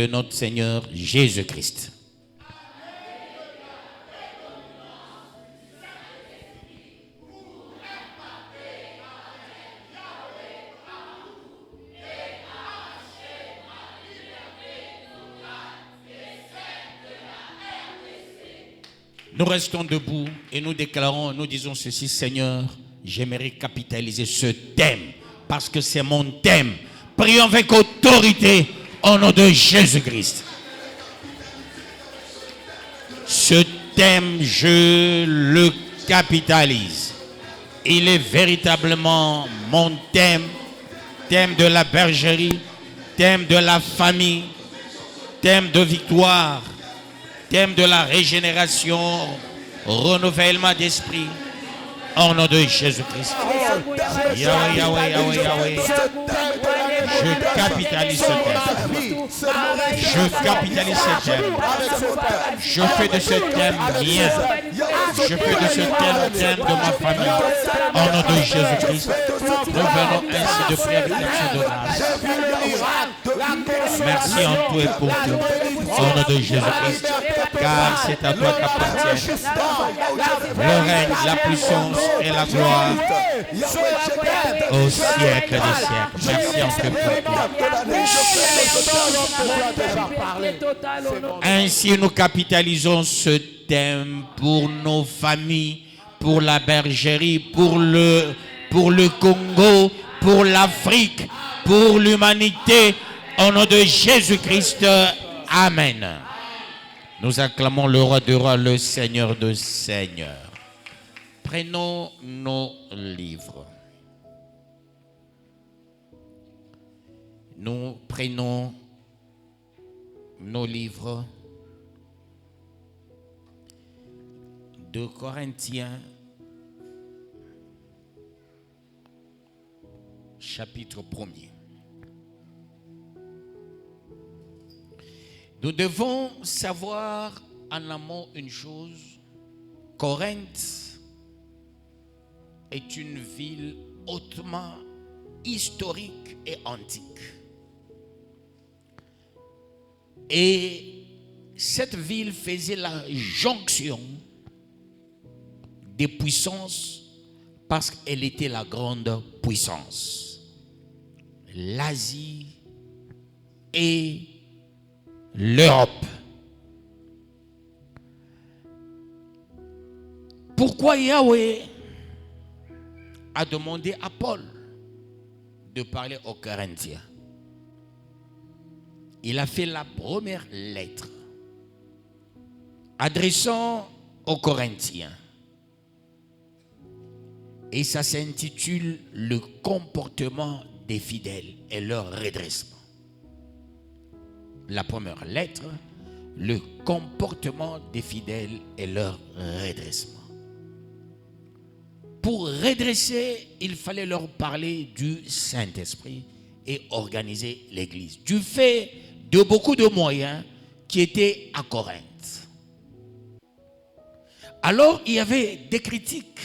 de notre Seigneur Jésus-Christ. Nous restons debout et nous déclarons, nous disons ceci: Seigneur, j'aimerais capitaliser ce thème parce que c'est mon thème. Prions avec autorité au nom de Jésus-Christ. Ce thème, je le capitalise. Il est véritablement mon thème, thème de la bergerie, thème de la famille, thème de victoire, thème de la régénération, renouvellement d'esprit, au nom de Jésus-Christ. Yahweh, Yahweh, Yahweh, Yahweh. Je capitalise ce thème. Je capitalise ce thème. Je fais de ce thème mien. Je fais de ce thème de ma famille. Au nom de Jésus-Christ. Nous venons ainsi de prier avec l'action de grâce. Merci en tout et pour tout. Au nom de Jésus-Christ. Car c'est à toi qu'appartient le règne, la puissance et la gloire au siècle des siècles. Merci en tout et pour tout. Ainsi nous capitalisons ce thème pour nos familles, pour la bergerie, pour le Congo, pour l'Afrique, pour l'humanité, au nom de Jésus-Christ. Amen. Nous acclamons le roi de rois, le Seigneur de seigneurs. Prenons nos livres. Nous prenons nos livres de Corinthiens, chapitre 1er. Nous devons savoir en amont une chose: Corinthe est une ville hautement historique et antique. Et cette ville faisait la jonction des puissances parce qu'elle était la grande puissance. L'Asie et l'Europe. Pourquoi Yahweh a demandé à Paul de parler aux Corinthiens? Il a fait la première lettre adressant aux Corinthiens. Et ça s'intitule Le comportement des fidèles et leur redressement. La première lettre, le comportement des fidèles et leur redressement. Pour redresser, il fallait leur parler du Saint-Esprit et organiser l'Église. Du fait de beaucoup de moyens qui étaient à Corinthe. Alors, il y avait des critiques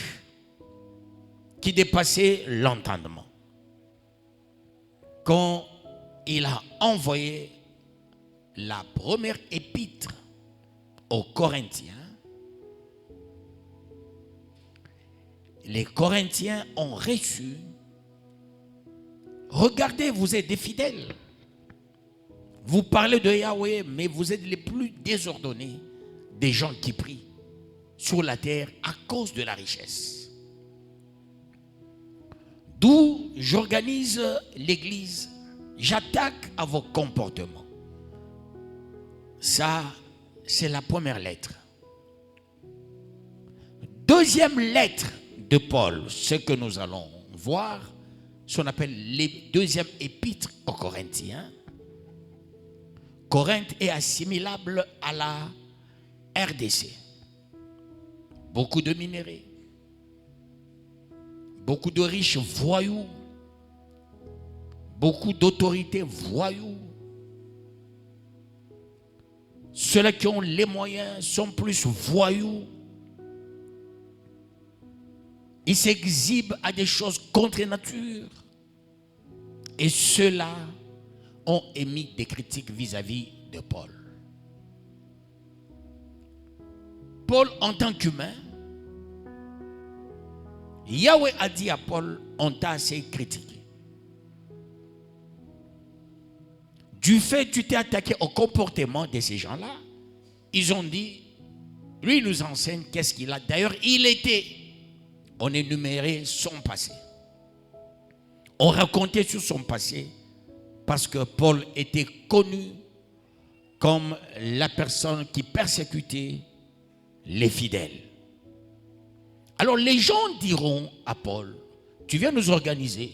qui dépassaient l'entendement. Quand il a envoyé la première épître aux Corinthiens, les Corinthiens ont reçu: regardez, vous êtes des fidèles. Vous parlez de Yahweh, mais vous êtes les plus désordonnés des gens qui prient sur la terre à cause de la richesse. D'où j'organise l'église, j'attaque à vos comportements. Ça, c'est la première lettre. Deuxième lettre de Paul, ce que nous allons voir, ce qu'on appelle les deuxième épître aux Corinthiens. Corinthe est assimilable à la RDC. Beaucoup de minéraux, beaucoup de riches voyous, beaucoup d'autorités voyous. Ceux-là qui ont les moyens sont plus voyous. Ils s'exhibent à des choses contre nature. Et ceux-là ont émis des critiques vis-à-vis de Paul. Paul, en tant qu'humain, Yahweh a dit à Paul, on t'a assez critiqué. Du fait que tu t'es attaqué au comportement de ces gens-là, ils ont dit, lui il nous enseigne qu'est-ce qu'il a. D'ailleurs, on énumérait son passé. On racontait sur son passé parce que Paul était connu comme la personne qui persécutait les fidèles. Alors les gens diront à Paul, tu viens nous organiser,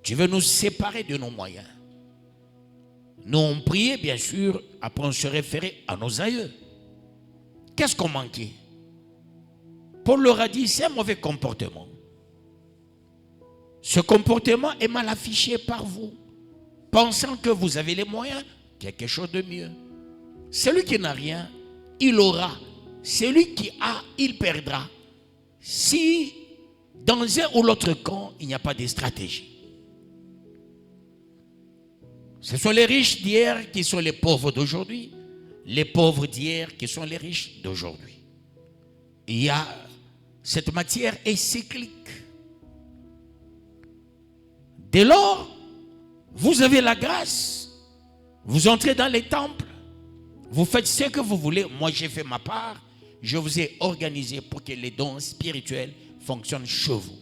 tu veux nous séparer de nos moyens. Nous on priait bien sûr, après on se référait à nos aïeux. Qu'est-ce qu'on manquait? Paul leur a dit, c'est un mauvais comportement. Ce comportement est mal affiché par vous, pensant que vous avez les moyens, quelque chose de mieux. Celui qui n'a rien, il aura. Celui qui a, il perdra. Si dans un ou l'autre camp, il n'y a pas de stratégie. Ce sont les riches d'hier qui sont les pauvres d'aujourd'hui. Les pauvres d'hier qui sont les riches d'aujourd'hui. Cette matière est cyclique. Dès lors, vous avez la grâce. Vous entrez dans les temples. Vous faites ce que vous voulez. Moi, j'ai fait ma part. Je vous ai organisé pour que les dons spirituels fonctionnent chez vous.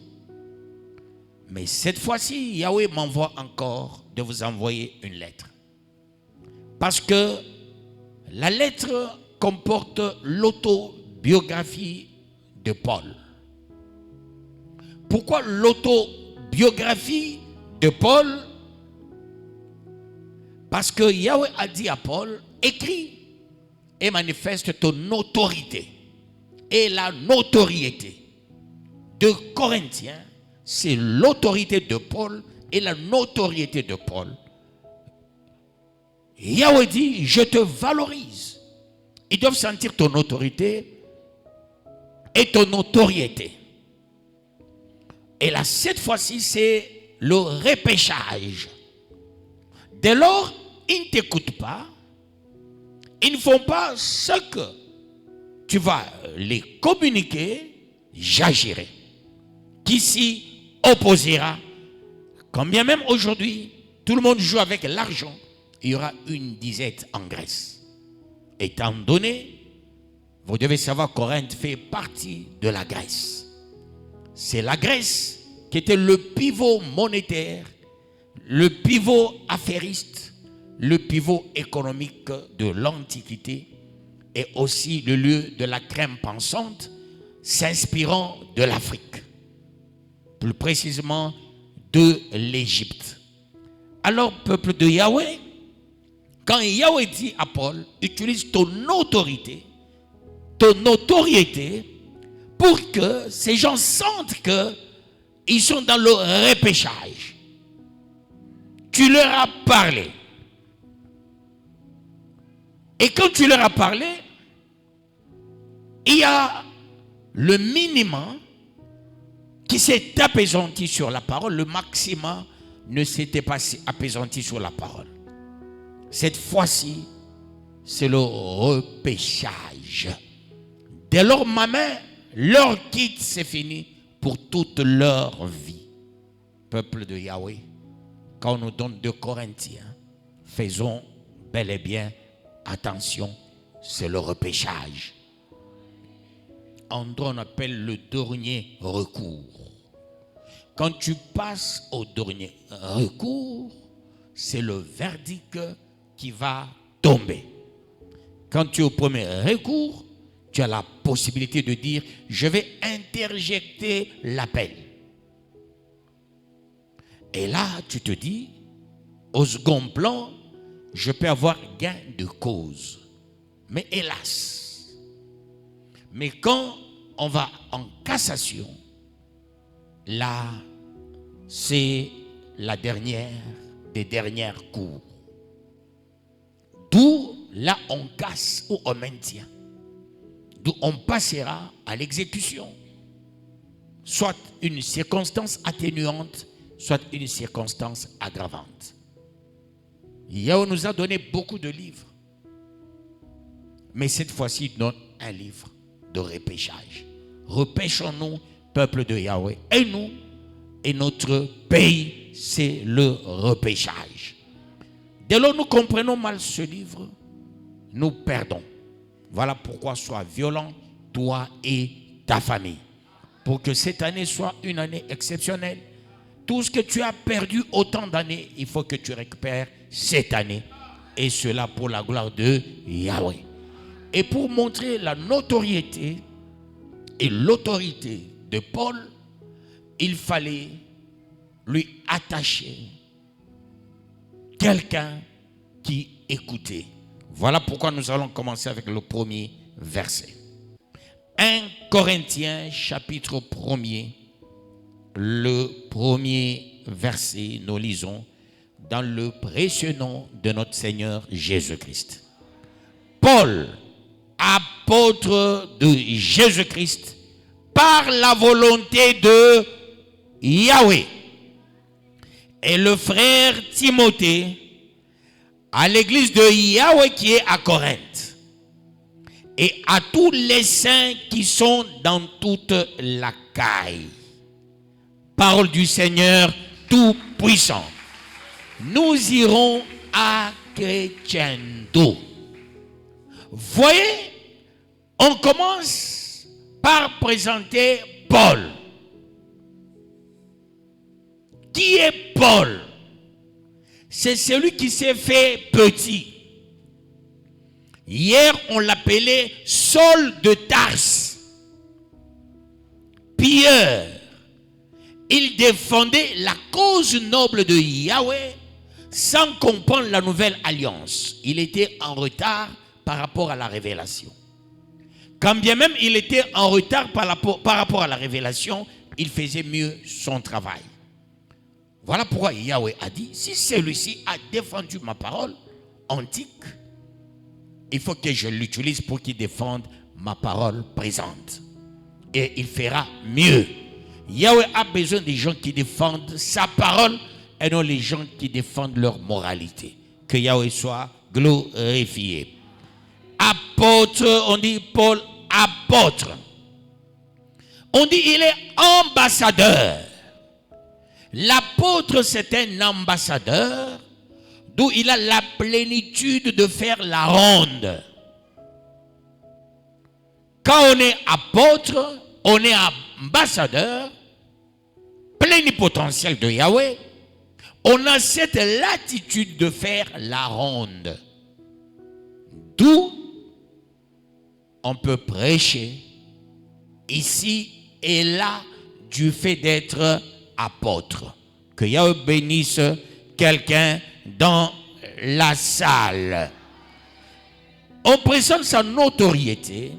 Mais cette fois-ci, Yahweh m'envoie encore de vous envoyer une lettre. Parce que la lettre comporte l'autobiographie de Paul. Pourquoi l'autobiographie de Paul? Parce que Yahweh a dit à Paul, écris et manifeste ton autorité. Et la notoriété de Corinthiens, c'est l'autorité de Paul et la notoriété de Paul. Yahweh dit, je te valorise. Ils doivent sentir ton autorité et ton notoriété. Et là, cette fois-ci, c'est le repêchage. Dès lors, ils ne t'écoutent pas. Ils ne font pas ce que tu vas les communiquer, j'agirai. Qui s'y opposera? Quand bien même aujourd'hui, tout le monde joue avec l'argent, il y aura une disette en Grèce. Étant donné, vous devez savoir que Corinthe fait partie de la Grèce. C'est la Grèce qui était le pivot monétaire, le pivot affairiste, le pivot économique de l'Antiquité et aussi le lieu de la crème pensante s'inspirant de l'Afrique, plus précisément de l'Égypte. Alors, peuple de Yahweh, quand Yahweh dit à Paul, utilise ton autorité, ton notoriété, pour que ces gens sentent qu'ils sont dans le repêchage. Tu leur as parlé. Et quand tu leur as parlé, il y a le minimum qui s'est apaisanti sur la parole. Le maximum ne s'était pas apaisanti sur la parole. Cette fois-ci, c'est le repêchage. Dès lors, ma main leur quitte, c'est fini pour toute leur vie. Peuple de Yahweh, quand on nous donne 2 Corinthiens, faisons bel et bien attention, c'est le repêchage. En droit, on appelle le dernier recours. Quand tu passes au dernier recours, c'est le verdict qui va tomber. Quand tu es au premier recours, tu as la possibilité de dire, je vais interjecter l'appel. Et là, tu te dis, au second plan, je peux avoir gain de cause. Mais hélas, mais quand on va en cassation, là, c'est la dernière des dernières cours. D'où là on casse ou on maintient. D'où on passera à l'exécution. Soit une circonstance atténuante, soit une circonstance aggravante. Yahweh nous a donné beaucoup de livres. Mais cette fois-ci, il donne un livre de repêchage. Repêchons-nous, peuple de Yahweh. Et nous, et notre pays, c'est le repêchage. Dès lors nous comprenons mal ce livre, nous perdons. Voilà pourquoi sois violent, toi et ta famille. Pour que cette année soit une année exceptionnelle. Tout ce que tu as perdu autant d'années, il faut que tu récupères cette année. Et cela pour la gloire de Yahweh. Et pour montrer la notoriété et l'autorité de Paul, il fallait lui attacher quelqu'un qui écoutait. Voilà pourquoi nous allons commencer avec le premier verset. 1 Corinthiens chapitre 1er, le premier verset, nous lisons dans le précieux nom de notre Seigneur Jésus-Christ. Paul, apôtre de Jésus-Christ, par la volonté de Yahweh, et le frère Timothée, à l'église de Yahweh qui est à Corinthe, et à tous les saints qui sont dans toute la caille. Parole du Seigneur Tout-Puissant. Nous irons à Crescendo. Voyez, on commence par présenter Paul. Qui est Paul? C'est celui qui s'est fait petit. Hier, on l'appelait Saul de Tarse. Pilleur. Il défendait la cause noble de Yahweh sans comprendre la nouvelle alliance. Il était en retard par rapport à la révélation. Quand bien même il était en retard par rapport à la révélation, il faisait mieux son travail. Voilà pourquoi Yahweh a dit, si celui-ci a défendu ma parole antique, il faut que je l'utilise pour qu'il défende ma parole présente. Et il fera mieux. Yahweh a besoin des gens qui défendent sa parole et non les gens qui défendent leur moralité. Que Yahweh soit glorifié. Apôtre, on dit Paul apôtre. On dit il est ambassadeur. L'apôtre c'est un ambassadeur d'où il a la plénitude de faire la ronde. Quand on est apôtre, on est ambassadeur, plénipotentiel de Yahweh, on a cette latitude de faire la ronde. D'où on peut prêcher ici et là du fait d'être apôtre. Que Yahweh bénisse quelqu'un dans la salle. On présente sa notoriété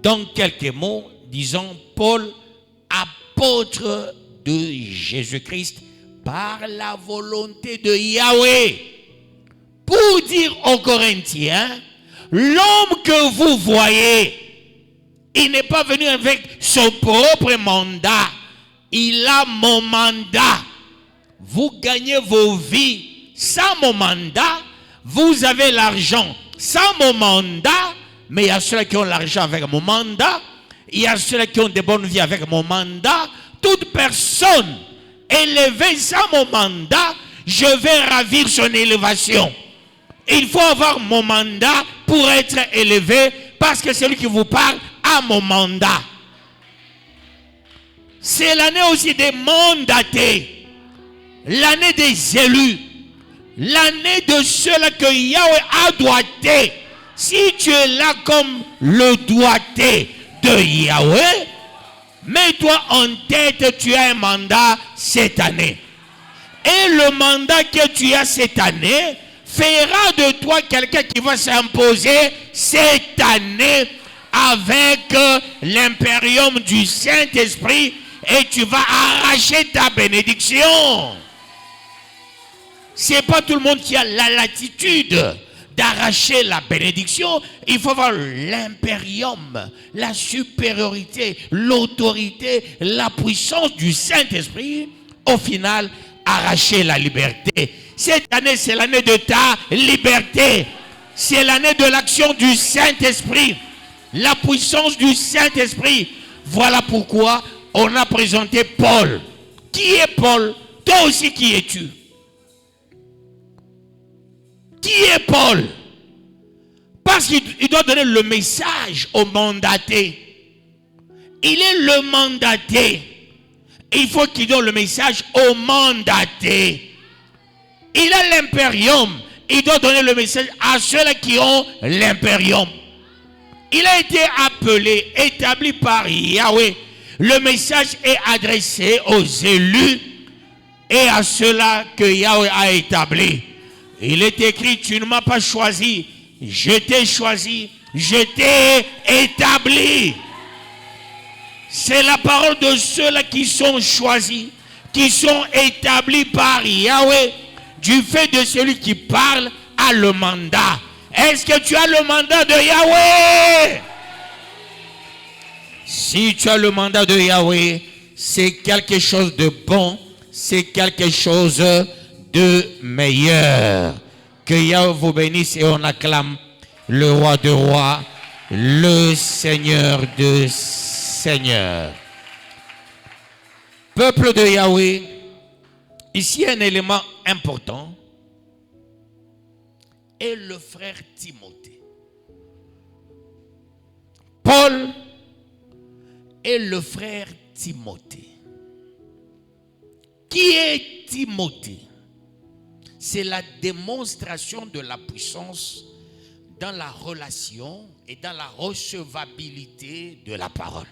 dans quelques mots, disons Paul, apôtre de Jésus-Christ, par la volonté de Yahweh. Pour dire aux Corinthiens, l'homme que vous voyez, il n'est pas venu avec son propre mandat. Il a mon mandat. Vous gagnez vos vies sans mon mandat. Vous avez l'argent sans mon mandat. Mais il y a ceux qui ont l'argent avec mon mandat. Il y a ceux qui ont de bonnes vies avec mon mandat. Toute personne élevée sans mon mandat, je vais ravir son élévation. Il faut avoir mon mandat pour être élevé, parce que celui qui vous parle a mon mandat. C'est l'année aussi des mandatés, l'année des élus, l'année de ceux-là que Yahweh a doigté. Si tu es là comme le doigté de Yahweh, mets-toi en tête, tu as un mandat cette année. Et le mandat que tu as cette année fera de toi quelqu'un qui va s'imposer cette année avec l'impérium du Saint-Esprit, et tu vas arracher ta bénédiction. C'est pas tout le monde qui a la latitude d'arracher la bénédiction. Il faut avoir l'impérium, la supériorité, l'autorité, la puissance du Saint-Esprit. Au final, arracher la liberté. Cette année, c'est l'année de ta liberté. C'est l'année de l'action du Saint-Esprit. La puissance du Saint-Esprit. Voilà pourquoi on a présenté Paul. Qui est Paul? Toi aussi, qui es-tu? Qui est Paul? Parce qu'il doit donner le message au mandaté. Il est le mandaté. Il faut qu'il donne le message au mandaté. Il a l'impérium. Il doit donner le message à ceux qui ont l'impérium. Il a été appelé, établi par Yahweh. Le message est adressé aux élus et à ceux-là que Yahweh a établi. Il est écrit, tu ne m'as pas choisi, je t'ai choisi, je t'ai établi. C'est la parole de ceux-là qui sont choisis, qui sont établis par Yahweh. Du fait de celui qui parle a le mandat. Est-ce que tu as le mandat de Yahweh? Si tu as le mandat de Yahweh, c'est quelque chose de bon, c'est quelque chose de meilleur. Que Yahweh vous bénisse et on acclame le roi de rois, le Seigneur de seigneurs. Peuple de Yahweh, ici un élément important est le frère Timothée. Paul est le frère Timothée. Qui est Timothée? C'est la démonstration de la puissance dans la relation et dans la recevabilité de la parole.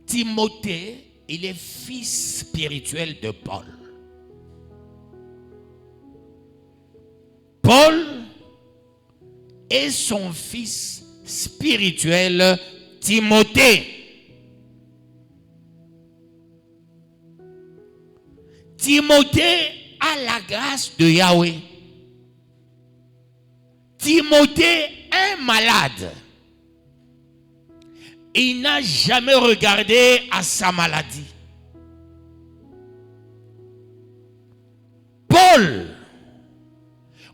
Timothée, il est fils spirituel de Paul. Paul est son fils spirituel Timothée. Timothée a la grâce de Yahweh. Timothée est malade. Il n'a jamais regardé à sa maladie. Paul,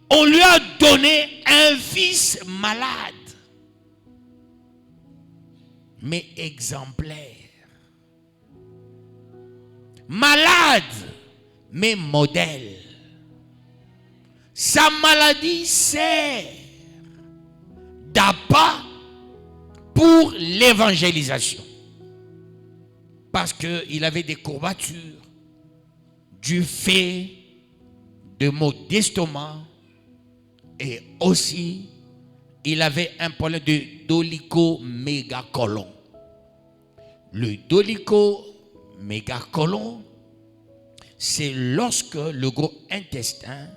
on lui a donné un fils malade, mais exemplaire. Malade, mais modèle. Sa maladie sert d'appât pour l'évangélisation. Parce qu'il avait des courbatures, du fait de maux d'estomac, et aussi il avait un problème de dolichomégacolon. Le dolichomégacolon, c'est lorsque le gros intestin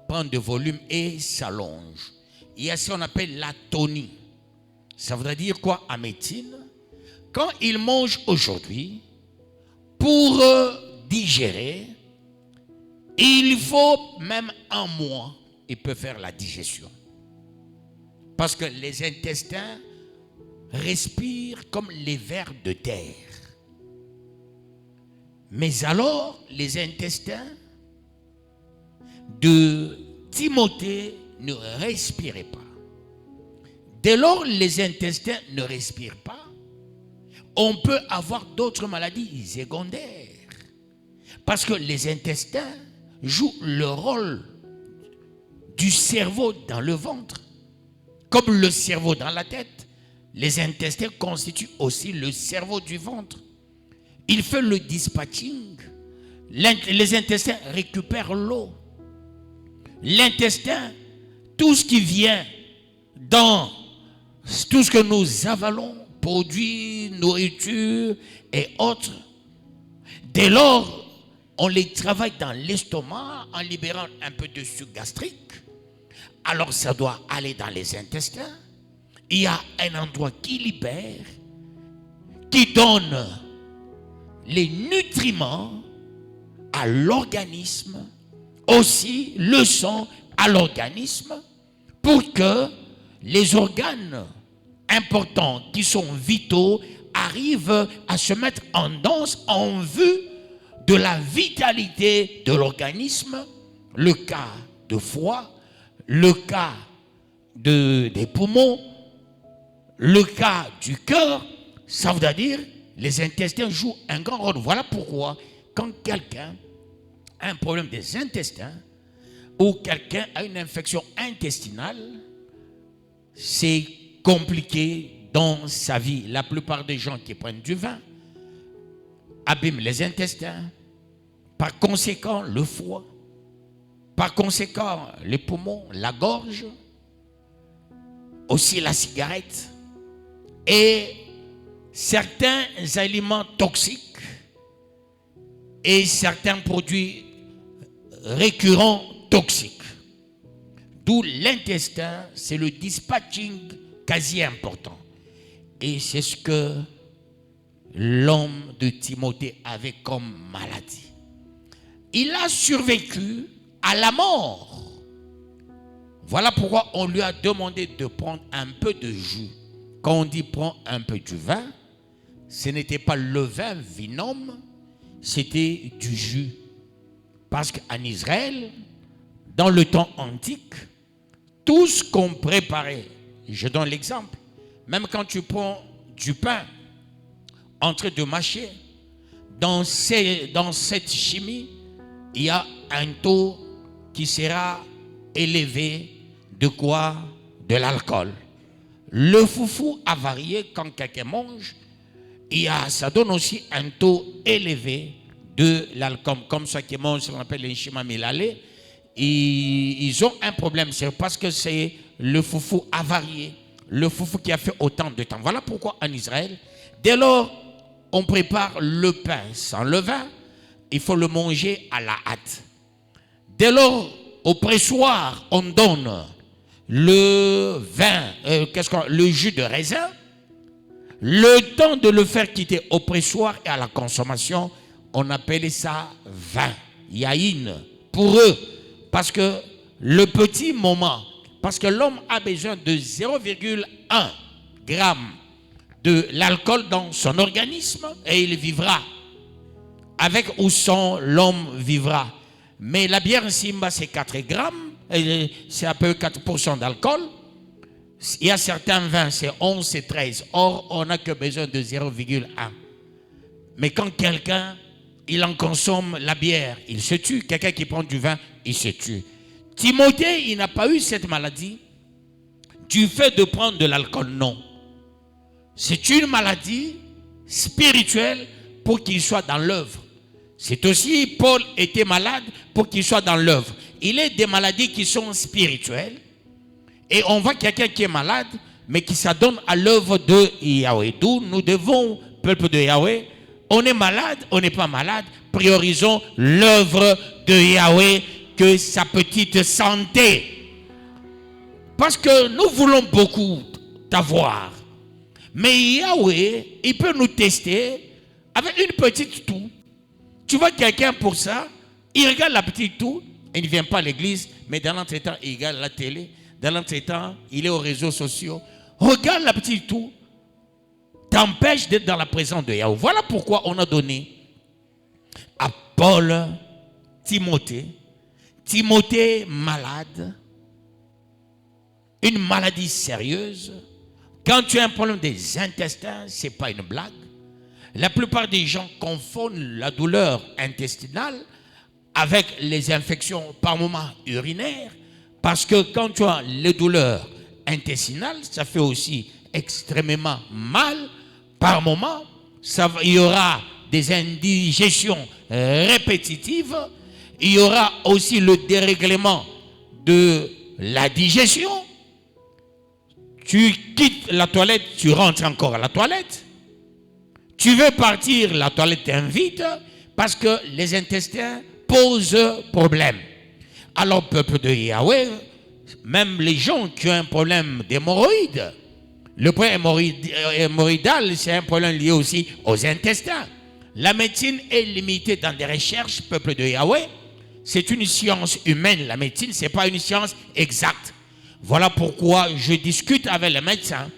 prend de volume et s'allonge. Il y a ce qu'on appelle l'atonie. Ça voudrait dire quoi en médecine? Quand il mange aujourd'hui, pour digérer, il faut même un mois, il peut faire la digestion. Parce que les intestins respirent comme les vers de terre. Mais alors, les intestins de Timothée ne respiraient pas. Dès lors, les intestins ne respirent pas. On peut avoir d'autres maladies secondaires. Parce que les intestins jouent le rôle du cerveau dans le ventre. Comme le cerveau dans la tête, les intestins constituent aussi le cerveau du ventre. Il fait le dispatching. Les intestins récupèrent l'eau. L'intestin, tout ce qui vient dans tout ce que nous avalons, produits, nourriture et autres, dès lors, on les travaille dans l'estomac en libérant un peu de sucre gastrique. Alors ça doit aller dans les intestins. Il y a un endroit qui libère, qui donne les nutriments à l'organisme, aussi le sang à l'organisme, pour que les organes importants qui sont vitaux arrivent à se mettre en danse en vue de la vitalité de l'organisme, le cas de foie, le cas des poumons, le cas du cœur. Ça veut dire les intestins jouent un grand rôle. Voilà pourquoi quand quelqu'un a un problème des intestins ou quelqu'un a une infection intestinale, c'est compliqué dans sa vie. La plupart des gens qui prennent du vin abîment les intestins, par conséquent le foie, par conséquent les poumons, la gorge, aussi la cigarette et certains aliments toxiques et certains produits récurrents toxiques. D'où l'intestin, c'est le dispatching quasi important. Et c'est ce que l'homme de Timothée avait comme maladie. Il a survécu à la mort. Voilà pourquoi on lui a demandé de prendre un peu de jus. Quand on dit prends un peu du vin, ce n'était pas le vin vinum, c'était du jus. Parce qu'en Israël, dans le temps antique, tout ce qu'on préparait, je donne l'exemple, même quand tu prends du pain en train de mâcher, dans cette chimie, il y a un taux qui sera élevé de quoi? De l'alcool. Le foufou avarié, quand quelqu'un mange, ça donne aussi un taux élevé de l'alcool. Comme ceux qui mangent ce qu'on appelle les chimamilale, ils ont un problème. C'est parce que c'est le foufou avarié, le foufou qui a fait autant de temps. Voilà pourquoi en Israël, dès lors on prépare le pain sans levain, il faut le manger à la hâte. Dès lors, au pressoir, on donne le vin, le jus de raisin. Le temps de le faire quitter au pressoir et à la consommation, on appelait ça vin, yaïn, pour eux. Parce que le petit moment, parce que l'homme a besoin de 0,1 gramme de l'alcool dans son organisme et il vivra. Avec ou sans, l'homme vivra. Mais la bière Simba, c'est 4 grammes, c'est à peu 4% d'alcool. Il y a certains vins, c'est 11 et 13. Or, on n'a que besoin de 0,1. Mais quand quelqu'un, il en consomme la bière, il se tue. Quelqu'un qui prend du vin, il se tue. Timothée, il n'a pas eu cette maladie du fait de prendre de l'alcool, non. C'est une maladie spirituelle pour qu'il soit dans l'œuvre. C'est aussi, Paul était malade pour qu'il soit dans l'œuvre. Il est des maladies qui sont spirituelles. Et on voit quelqu'un qui est malade, mais qui s'adonne à l'œuvre de Yahweh. D'où nous devons, peuple de Yahweh, on est malade, on n'est pas malade, priorisons l'œuvre de Yahweh que sa petite santé. Parce que nous voulons beaucoup t'avoir. Mais Yahweh, il peut nous tester avec une petite toux. Tu vois quelqu'un pour ça, il regarde la petite toux, il ne vient pas à l'église, mais dans l'entretemps, il regarde la télé. Dans l'entretemps, il est aux réseaux sociaux. Regarde la petite toux, t'empêche d'être dans la présence de Yahweh. Voilà pourquoi on a donné à Paul Timothée. Timothée malade, une maladie sérieuse. Quand tu as un problème des intestins, ce n'est pas une blague. La plupart des gens confondent la douleur intestinale avec les infections par moment urinaires. Parce que quand tu as les douleurs intestinales, ça fait aussi extrêmement mal par moment. Il y aura des indigestions répétitives. Il y aura aussi le dérèglement de la digestion. Tu quittes la toilette, tu rentres encore à la toilette. Tu veux partir, la toilette t'invite parce que les intestins posent problème. Alors, peuple de Yahweh, même les gens qui ont un problème d'hémorroïdes, le problème hémorroïdal, c'est un problème lié aussi aux intestins. La médecine est limitée dans des recherches, peuple de Yahweh. C'est une science humaine, la médecine, ce n'est pas une science exacte. Voilà pourquoi je discute avec les médecins.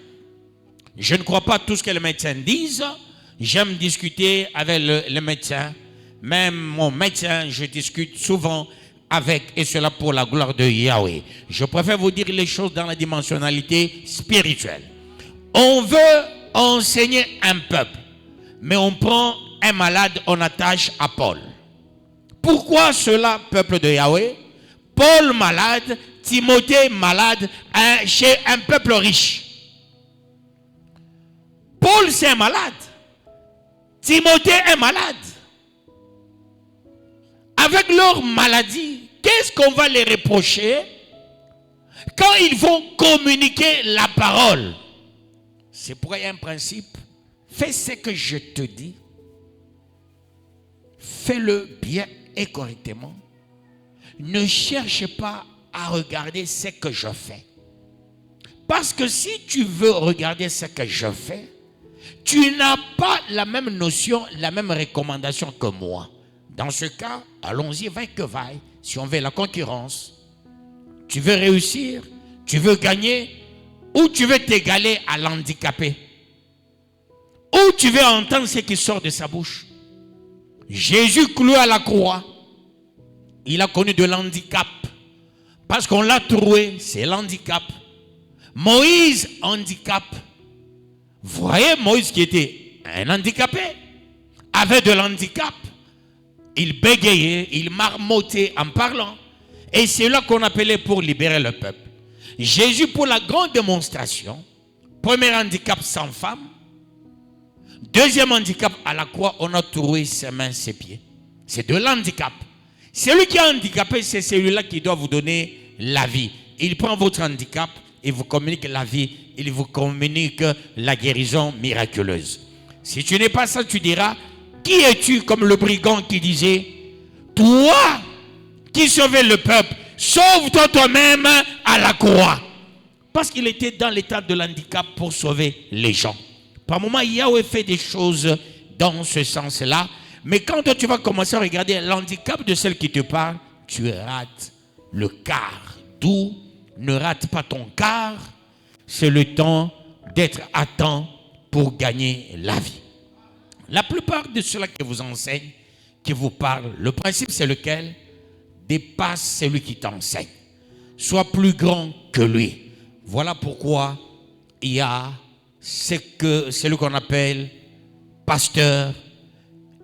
Je ne crois pas tout ce que les médecins disent. J'aime discuter avec les médecins. Même mon médecin, je discute souvent avec, et cela pour la gloire de Yahweh. Je préfère vous dire les choses dans la dimensionnalité spirituelle. On veut enseigner un peuple, mais on prend un malade, on attache à Paul. Pourquoi cela, peuple de Yahweh? Paul malade, Timothée malade, chez un peuple riche. Paul c'est un malade. Timothée est malade. Avec leur maladie, qu'est-ce qu'on va les reprocher quand ils vont communiquer la parole? C'est pourquoi il y a un principe. Fais ce que je te dis. Fais-le bien et correctement. Ne cherche pas à regarder ce que je fais. Parce que si tu veux regarder ce que je fais, tu n'as pas la même notion, la même recommandation que moi. Dans ce cas, allons-y, vaille que vaille. Si on veut la concurrence, tu veux réussir, tu veux gagner, ou tu veux t'égaler à l'handicapé, ou tu veux entendre ce qui sort de sa bouche. Jésus cloué à la croix, il a connu de l'handicap. Parce qu'on l'a trouvé, c'est l'handicap. Moïse, handicap. Vous voyez, Moïse qui était un handicapé, avait de l'handicap. Il bégayait, il marmottait en parlant. Et c'est là qu'on appelait pour libérer le peuple. Jésus, pour la grande démonstration, premier handicap sans femme. Deuxième handicap à la croix, on a trouvé ses mains, ses pieds. C'est de l'handicap. Celui qui est handicapé, c'est celui-là qui doit vous donner la vie. Il prend votre handicap et vous communique la vie. Il vous communique la guérison miraculeuse. Si tu n'es pas ça, tu diras, qui es-tu comme le brigand qui disait, toi qui sauvais le peuple, sauve-toi toi-même à la croix. Parce qu'il était dans l'état de l'handicap pour sauver les gens. Par moments, Yahweh fait des choses dans ce sens-là. Mais quand tu vas commencer à regarder l'handicap de celle qui te parle, tu rates le quart. D'où ne rate pas ton quart. C'est le temps d'être à temps pour gagner la vie. La plupart de ceux-là qui vous enseignent, qui vous parlent, le principe c'est lequel? Dépasse celui qui t'enseigne. Sois plus grand que lui. Voilà pourquoi il y a celui qu'on appelle pasteur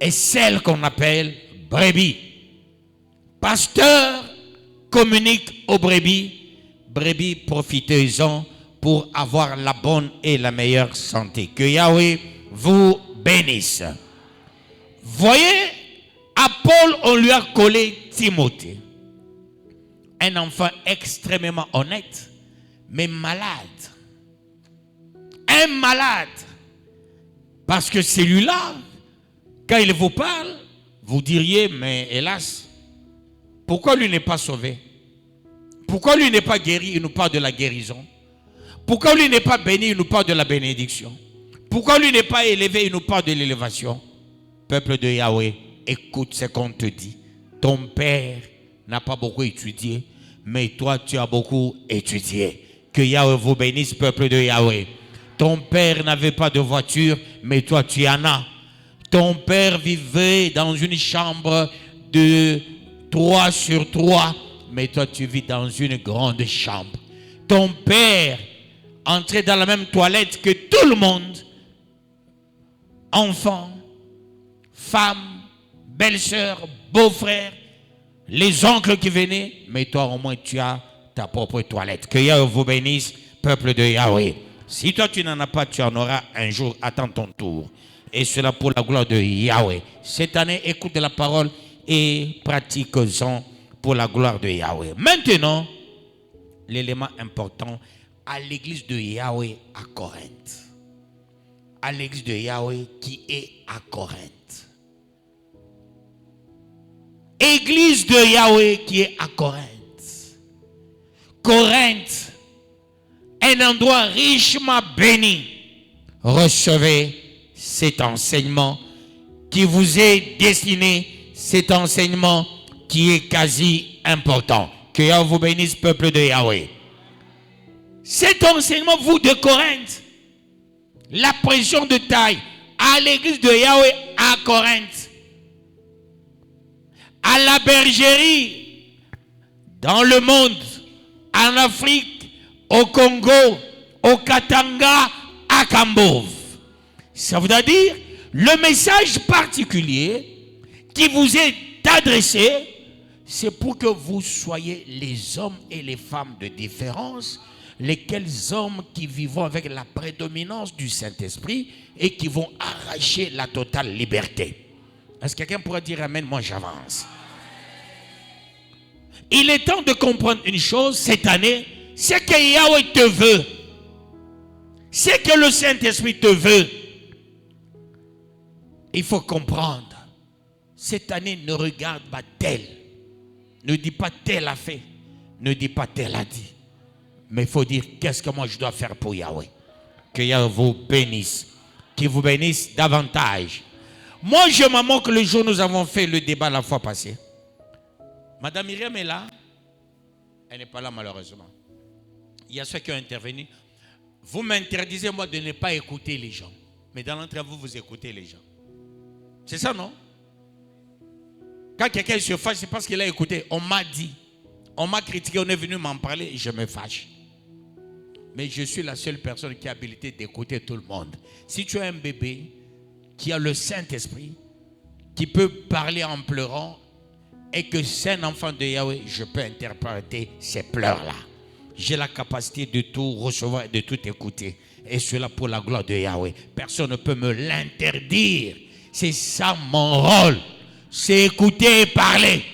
et celle qu'on appelle brebis. Pasteur communique aux brebis. Brebis, profitez-en pour avoir la bonne et la meilleure santé. Que Yahweh vous bénisse. Voyez, à Paul, on lui a collé Timothée. Un enfant extrêmement honnête, mais malade. Un malade. Parce que celui-là, quand il vous parle, vous diriez, mais hélas, pourquoi lui n'est pas sauvé? Pourquoi lui n'est pas guéri? Il nous parle de la guérison. Pourquoi lui n'est pas béni? Il nous parle de la bénédiction. Pourquoi lui n'est pas élevé? Il nous parle de l'élévation. Peuple de Yahweh, écoute ce qu'on te dit. Ton père n'a pas beaucoup étudié, mais toi tu as beaucoup étudié. Que Yahweh vous bénisse, peuple de Yahweh. Ton père n'avait pas de voiture, mais toi tu en as. Ton père vivait dans une chambre de 3 sur 3, mais toi tu vis dans une grande chambre. Ton père entrait dans la même toilette que tout le monde. Enfants, femmes, belle-sœur, beau-frère, les oncles qui venaient, mais toi au moins tu as ta propre toilette. Que Yahweh vous bénisse, peuple de Yahweh. Si toi tu n'en as pas, tu en auras un jour, attends ton tour. Et cela pour la gloire de Yahweh. Cette année, écoute la parole et pratique-en pour la gloire de Yahweh. Maintenant, l'élément important à l'église de Yahweh à Corinthe. À l'église de Yahweh qui est à Corinthe. Église de Yahweh qui est à Corinthe. Corinthe, un endroit richement béni. Recevez cet enseignement qui vous est destiné, cet enseignement qui est quasi important. Que Yahweh vous bénisse, peuple de Yahweh. Cet enseignement, vous de Corinthe, la pression de taille à l'église de Yahweh à Corinthe. à la bergerie, dans le monde, en Afrique, au Congo, au Katanga, à Kambove. Ça veut dire le message particulier qui vous est adressé, c'est pour que vous soyez les hommes et les femmes de différence, lesquels hommes qui vivent avec la prédominance du Saint-Esprit et qui vont arracher la totale liberté. Est-ce que quelqu'un pourrait dire amen? Moi j'avance. Il est temps de comprendre une chose cette année, c'est que Yahweh te veut. C'est que le Saint-Esprit te veut. Il faut comprendre. Cette année, ne regarde pas tel. Ne dis pas tel a fait. Ne dis pas tel a dit. Mais il faut dire, qu'est-ce que moi je dois faire pour Yahweh? Que Yahweh vous bénisse. Qu'il vous bénisse davantage. Moi, je m'en moque le jour où nous avons fait le débat la fois passée. Madame Myriam est là. Elle n'est pas là malheureusement. Il y a ceux qui ont intervenu. Vous m'interdisez moi de ne pas écouter les gens. Mais dans l'entrevue, vous écoutez les gens. C'est ça, non? Quand quelqu'un se fâche, c'est parce qu'il a écouté. On m'a dit. On m'a critiqué, on est venu m'en parler et je me fâche. Mais je suis la seule personne qui a habilité d'écouter tout le monde. Si tu as un bébé qui a le Saint-Esprit, qui peut parler en pleurant, et que c'est un enfant de Yahweh, je peux interpréter ces pleurs-là. J'ai la capacité de tout recevoir et de tout écouter. Et cela pour la gloire de Yahweh. Personne ne peut me l'interdire. C'est ça mon rôle. C'est écouter et parler.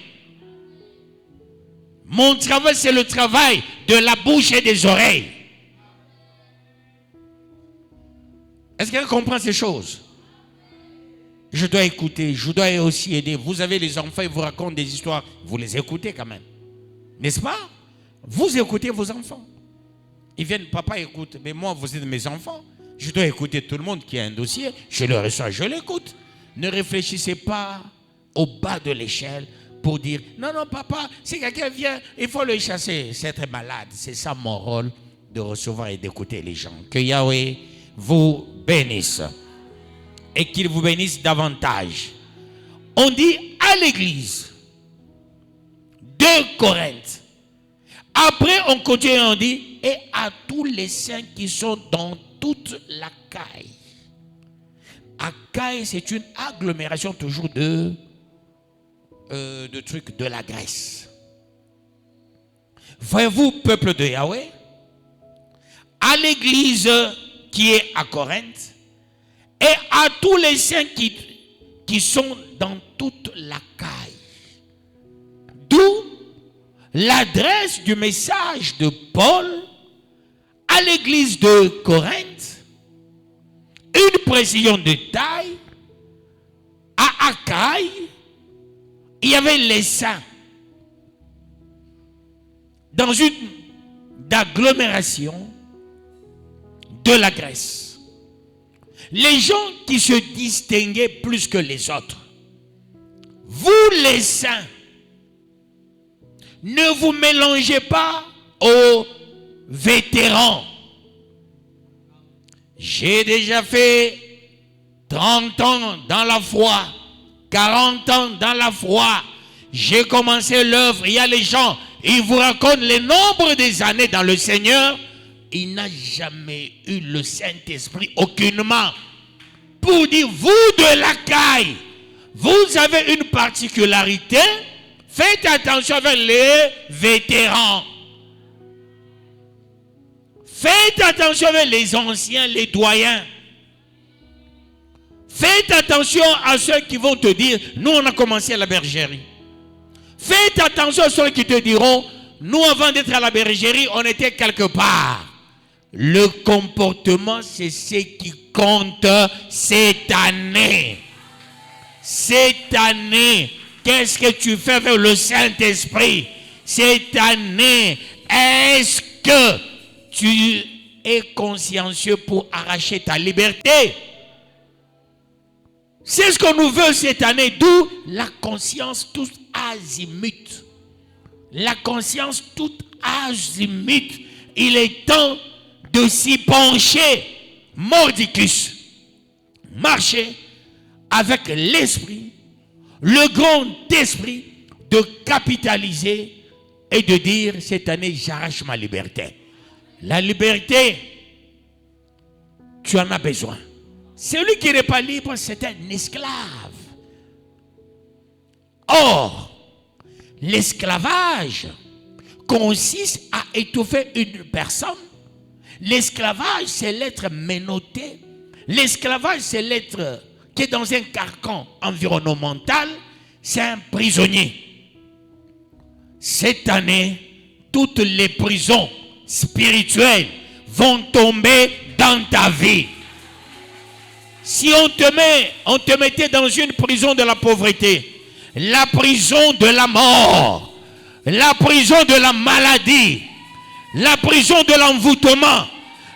Mon travail, c'est le travail de la bouche et des oreilles. Est-ce qu'elle comprend ces choses? Je dois écouter, je dois aussi aider. Vous avez les enfants, ils vous racontent des histoires. Vous les écoutez quand même. N'est-ce pas? Vous écoutez vos enfants. Ils viennent, papa écoute. Mais moi, vous êtes mes enfants. Je dois écouter tout le monde qui a un dossier. Je le reçois, je l'écoute. Ne réfléchissez pas au bas de l'échelle pour dire, non, non, papa, si quelqu'un vient, il faut le chasser. C'est très malade. C'est ça mon rôle, de recevoir et d'écouter les gens. Que Yahweh vous bénisse. Et qu'il vous bénisse davantage. On dit à l'église de Corinthe. Après, on continue et on dit et à tous les saints qui sont dans toute la caille. Achaïe, c'est une agglomération toujours de trucs de la Grèce. Voyez-vous, peuple de Yahweh, à l'église qui est à Corinthe, et à tous les saints qui sont dans toute la caille. D'où l'adresse du message de Paul à l'église de Corinthe. Une précision de taille. À Achaïe, il y avait les saints. Dans une agglomération de la Grèce. Les gens qui se distinguaient plus que les autres. Vous les saints, ne vous mélangez pas aux vétérans. J'ai déjà fait 30 ans dans la foi, 40 ans dans la foi. J'ai commencé l'œuvre. Il y a les gens, ils vous racontent le nombre des années dans le Seigneur. Il n'a jamais eu le Saint-Esprit aucunement. Pour dire, vous de la caille, vous avez une particularité. Faites attention avec les vétérans. Faites attention avec les anciens, les doyens. Faites attention à ceux qui vont te dire, nous on a commencé à la bergerie. Faites attention à ceux qui te diront, nous avant d'être à la bergerie, on était quelque part. Le comportement, c'est ce qui compte cette année. Cette année, qu'est-ce que tu fais avec le Saint-Esprit? Cette année, est-ce que tu es consciencieux pour arracher ta liberté? C'est ce qu'on nous veut cette année, d'où la conscience toute azimut. La conscience toute azimut. Il est temps de s'y pencher. Mordicus, marcher avec l'esprit, le grand esprit, de capitaliser et de dire cette année j'arrache ma liberté. La liberté, tu en as besoin. Celui qui n'est pas libre, c'est un esclave. Or, l'esclavage consiste à étouffer une personne. L'esclavage, c'est l'être menotté. L'esclavage, c'est l'être qui est dans un carcan environnemental. C'est un prisonnier. Cette année, toutes les prisons spirituelles vont tomber dans ta vie. Si on te mettait dans une prison de la pauvreté, la prison de la mort, la prison de la maladie, la prison de l'envoûtement,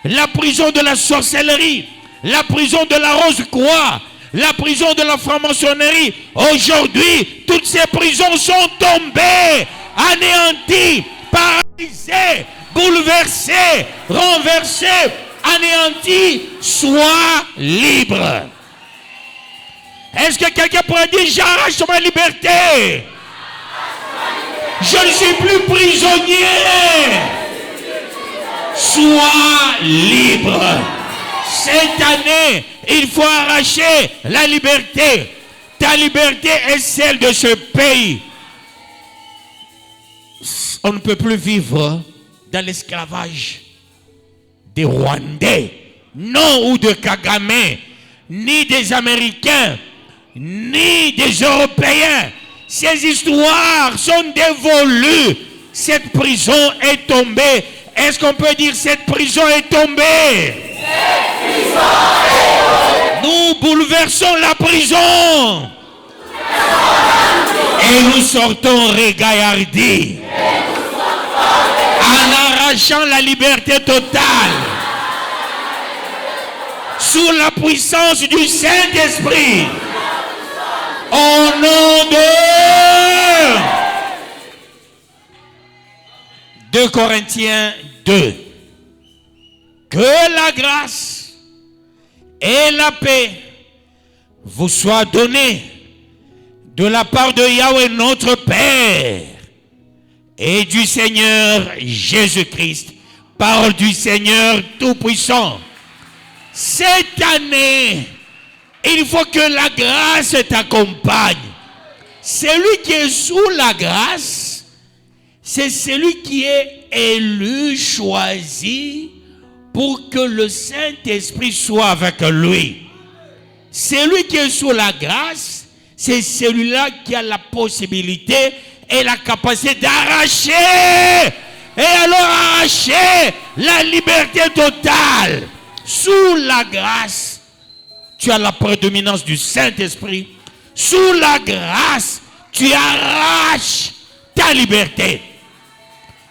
la prison de la sorcellerie, la prison de la rose-croix, la prison de la franc-maçonnerie. Aujourd'hui, toutes ces prisons sont tombées, anéanties, paralysées, bouleversées, renversées, anéanties. Sois libre. Est-ce que quelqu'un pourrait dire j'arrache ma liberté? Je ne suis plus prisonnier. Sois libre. Cette année, il faut arracher la liberté. Ta liberté est celle de ce pays. On ne peut plus vivre dans l'esclavage des Rwandais, non, ou de Kagame, ni des Américains, ni des Européens. Ces histoires sont dévolues. Cette prison est tombée. Est-ce qu'on peut dire cette prison est tombée? Nous bouleversons la prison. Et nous sortons régaillardis. En arrachant la liberté totale. Sous la puissance du Saint-Esprit. Au nom de 2 Corinthiens 2. Que la grâce et la paix vous soient données de la part de Yahweh notre Père et du Seigneur Jésus-Christ. Parole du Seigneur Tout-Puissant. Cette année, il faut que la grâce t'accompagne. Celui qui est sous la grâce, c'est celui qui est élu, choisi pour que le Saint-Esprit soit avec lui. Celui qui est sous la grâce, c'est celui-là qui a la possibilité et la capacité d'arracher. Et alors arracher la liberté totale. Sous la grâce, tu as la prédominance du Saint-Esprit. Sous la grâce, tu arraches ta liberté.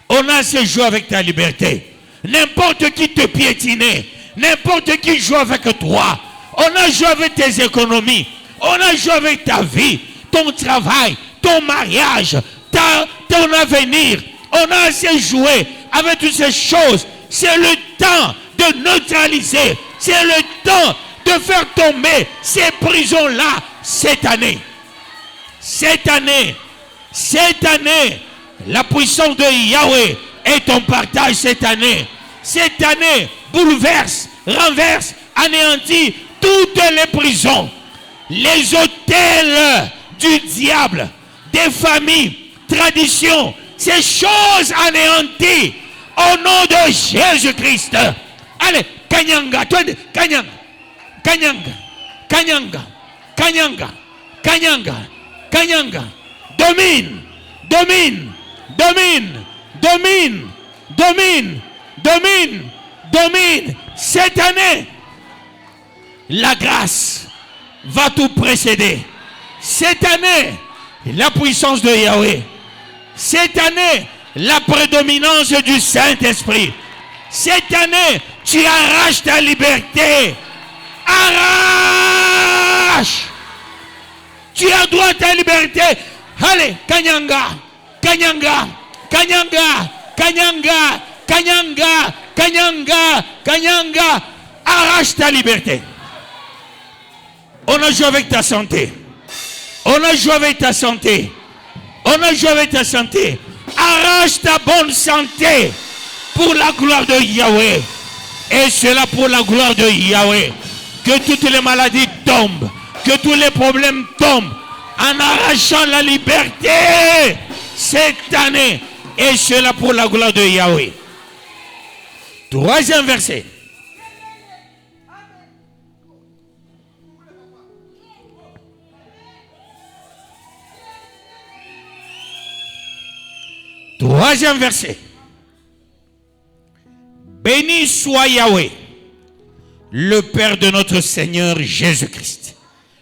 On a assez joué avec ta liberté. N'importe qui te piétinait. N'importe qui joue avec toi. On a joué avec tes économies. On a joué avec ta vie, ton travail, ton mariage, ton avenir. On a assez joué avec toutes ces choses. C'est le temps de neutraliser. C'est le temps de faire tomber ces prisons-là cette année. Cette année, la puissance de Yahweh est ton partage cette année. Cette année, bouleverse, renverse, anéantit toutes les prisons, les hôtels du diable, des familles, traditions, ces choses anéanties au nom de Jésus-Christ. Allez, Kanyanga, Kanyanga, Kanyanga, Kanyanga, Kanyanga, Kanyanga, Kanyanga, domine, domine, domine, domine, domine, domine, domine. Cette année, la grâce va tout précéder. Cette année, la puissance de Yahweh. Cette année, la prédominance du Saint-Esprit. Cette année, tu arraches ta liberté. Arrache. Tu as droit à ta liberté. Allez, Kanyanga, Kanyanga, Kanyanga, Kanyanga, Kanyanga, Kanyanga, Kanyanga. Arrache ta liberté. On a joué avec ta santé. On a joué avec ta santé. On a joué avec ta santé. Arrache ta bonne santé pour la gloire de Yahweh. Et cela pour la gloire de Yahweh. Que toutes les maladies tombent. Que tous les problèmes tombent. En arrachant la liberté cette année. Et cela pour la gloire de Yahweh. Troisième verset. Troisième verset. Béni soit Yahweh, le Père de notre Seigneur Jésus-Christ,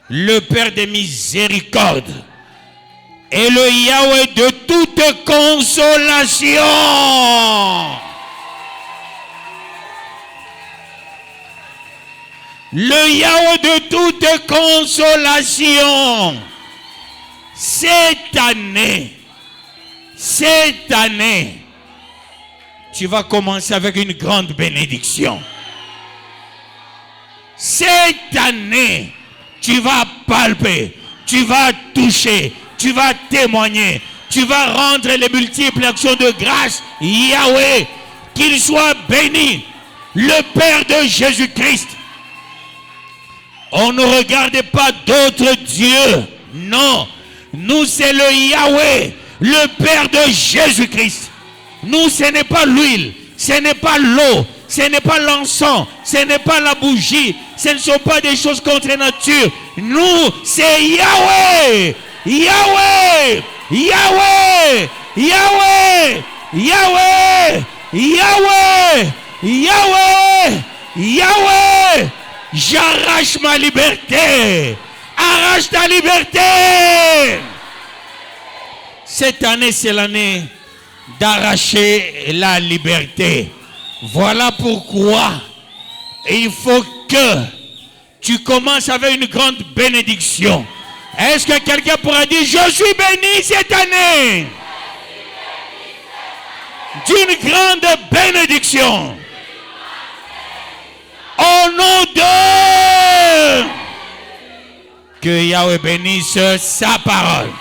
le Père des miséricordes, et le Yahweh de toute consolation. Le Yahweh de toute consolation. Cette année, tu vas commencer avec une grande bénédiction. Cette année, tu vas palper, tu vas toucher, tu vas témoigner, tu vas rendre les multiples actions de grâce. Yahweh, qu'il soit béni, le Père de Jésus-Christ. On ne regardait pas d'autres dieux. Non, nous c'est le Yahweh, le Père de Jésus-Christ. Nous, ce n'est pas l'huile, ce n'est pas l'eau, ce n'est pas l'encens, ce n'est pas la bougie, ce ne sont pas des choses contre nature. Nous, c'est Yahweh, Yahweh, Yahweh, Yahweh, Yahweh, Yahweh, Yahweh, Yahweh. J'arrache ma liberté. Arrache ta liberté. Cette année, c'est l'année d'arracher la liberté. Voilà pourquoi il faut que tu commences avec une grande bénédiction. Est-ce que quelqu'un pourra dire, je suis béni cette année d'une grande bénédiction? Au nom de... Que Yahweh bénisse sa parole.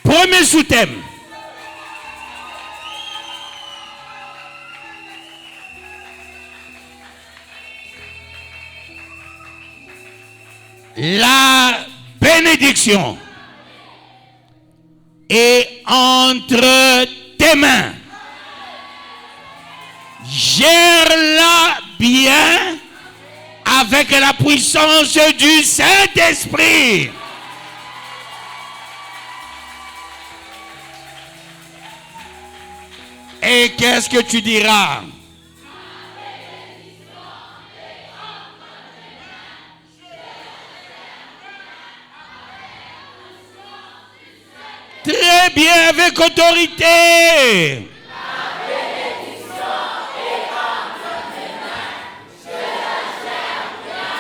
Premier sous-thème. La bénédiction est entre tes mains. Gère-la bien avec la puissance du Saint-Esprit. Et qu'est-ce que tu diras? Très bien, avec autorité. La bénédiction est entre mes mains. Je la gère bien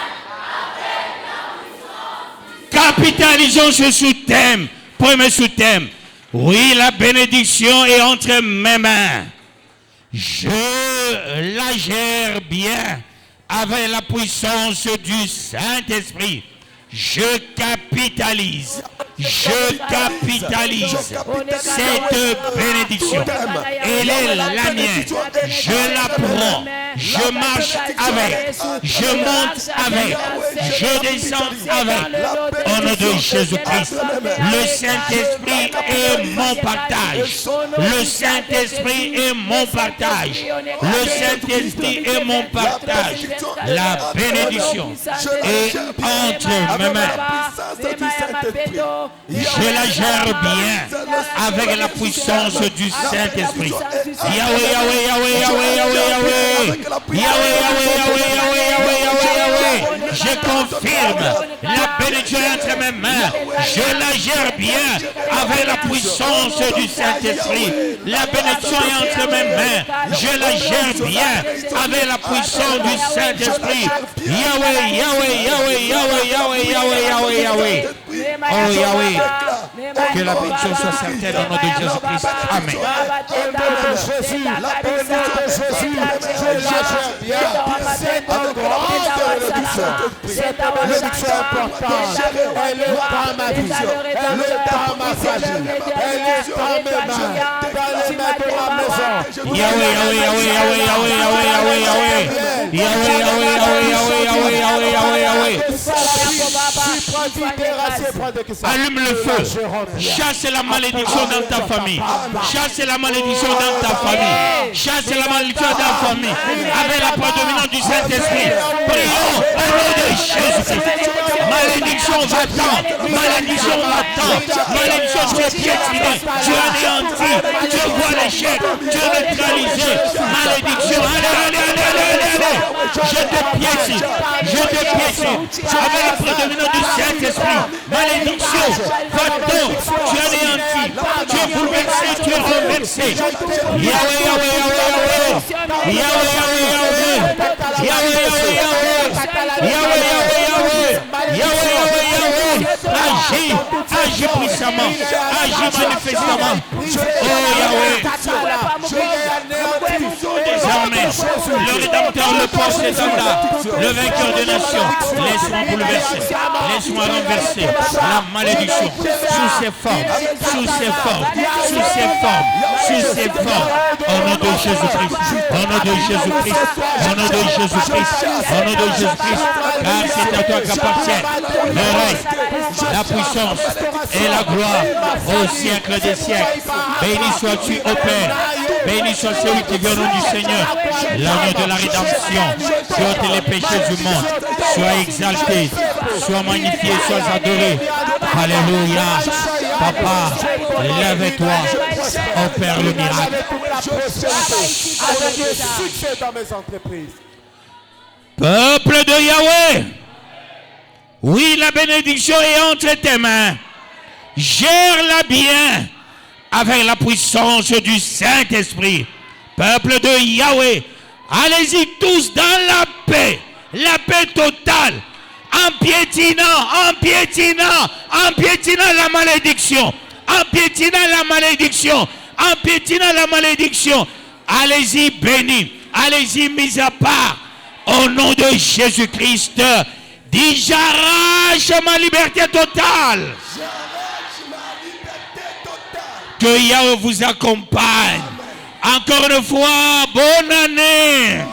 avec la puissance. Capitalisons ce sous-thème. Premier sous-thème. Oui, la bénédiction est entre mes mains. Je la gère bien avec la puissance du Saint-Esprit. Je capitalise cette bénédiction. Elle est la mienne. Je la prends. Je marche avec. Je monte avec. Je descends avec. Au nom de Jésus-Christ. Le Saint-Esprit est mon partage. Le Saint-Esprit est mon partage. Le Saint-Esprit est mon partage. La bénédiction est entre mes mains. Je la gère bien avec la puissance du Saint-Esprit. Yahweh, Yahweh, Yahweh, Yahweh, Yahweh, Yahweh. Yahweh, Yahweh, Yahweh, Yahweh, Yahweh, Yahweh, Yahweh. Je confirme la bénédiction entre mes mains. Je la gère bien avec la puissance du Saint-Esprit. La bénédiction est entre mes mains. Je la gère bien avec la puissance du Saint-Esprit. Yahweh, Yahweh, Yahweh, Yahweh, Yahweh, Yahweh, Yahweh, Yahweh. Oh Yahweh, Que la bénédiction soit certaine au nom de Jésus-Christ. Amen. Jésus, la bénédiction de Jésus, je la gère bien. C'est un grand bénédiction. Bénédiction importante. Elle est dans ma vie. Elle est dans ma famille. Elle est dans mes mains. Dans les mains de ma maison. Yahweh, Yahweh, Yahweh, Yahweh, Yahweh, Yahweh, Yahweh, Yahweh. Yahweh, Yahweh, Yahweh, Yahweh, Yahweh, Yahweh, Yahweh, Yahweh. Allume le feu. Chasse la malédiction dans ta famille. Chasse la malédiction dans ta famille. Chasse la malédiction dans ta famille. Avec la prédominance du Saint-Esprit. Prions au nom de Jésus-Christ. Malédiction va-t'en. Malédiction va-t'en. Malédiction, tu es piétiné. Tu es anéanti. Tu vois l'échec. Tu es neutralisé. Malédiction. Allez. Je te piétine. Je te piétine. Avec la prédominance du Saint-Esprit. Malédiction. Va-t'en. Tu es anéanti. Tu es bouleversé. Tu es renversé. Yahweh, Yahweh, Yahweh, Yahweh. Yahweh, Yahweh, Yahweh. Yahweh, Yahweh, Yahweh. Yahweh, Yahweh, Yahweh. Yahweh, Yahweh, Yahweh. Agis puissamment. Agis manifestement. Oh Yahweh. Désormais, le Rédempteur, le porte-étendard, le vainqueur des nations, laisse-moi bouleverser, laisse-moi renverser la malédiction sous ses formes, sous ses formes, sous ses formes, sous ses formes. Au nom de Jésus-Christ, au nom de Jésus-Christ, au nom de Jésus-Christ, au nom de Jésus-Christ, car c'est à toi qu'appartient le règne, la puissance et la gloire au siècle des siècles. Béni sois-tu au Père, béni soit celui qui vient au nom du Seigneur, l'agneau de la rédemption, qui ôte les péchés du monde. Sois exalté, sois magnifié, sois adoré. Alléluia. Papa, lève-toi, opère le miracle. Peuple de Yahweh, oui, la bénédiction est entre tes mains. Gère-la bien avec la puissance du Saint-Esprit. Peuple de Yahweh, allez-y tous dans la paix totale, en piétinant la malédiction, en piétinant la malédiction. Allez-y bénis, allez-y mis à part, au nom de Jésus-Christ. Dis, j'arrache ma liberté totale. Que Yahweh vous accompagne. Encore une fois, bonne année.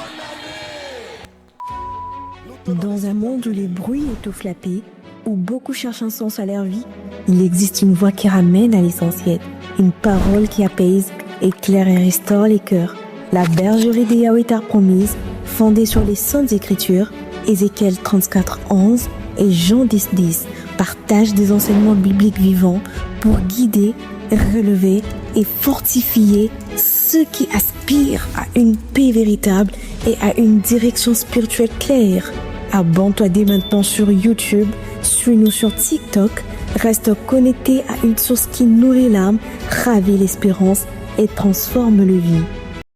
Dans un monde où les bruits étouffent la paix, où beaucoup cherchent un sens à leur vie, il existe une voix qui ramène à l'essentiel. Une parole qui apaise, éclaire et restaure les cœurs. La bergerie des Yahweh t'a promise, fondée sur les Saintes Écritures, Ézéchiel 34:11 et Jean 10:10, partage des enseignements bibliques vivants pour guider, relever et fortifier ceux qui aspirent à une paix véritable et à une direction spirituelle claire. Abonne-toi dès maintenant sur YouTube, suis-nous sur TikTok, reste connecté à une source qui nourrit l'âme, ravit l'espérance et transforme le vie.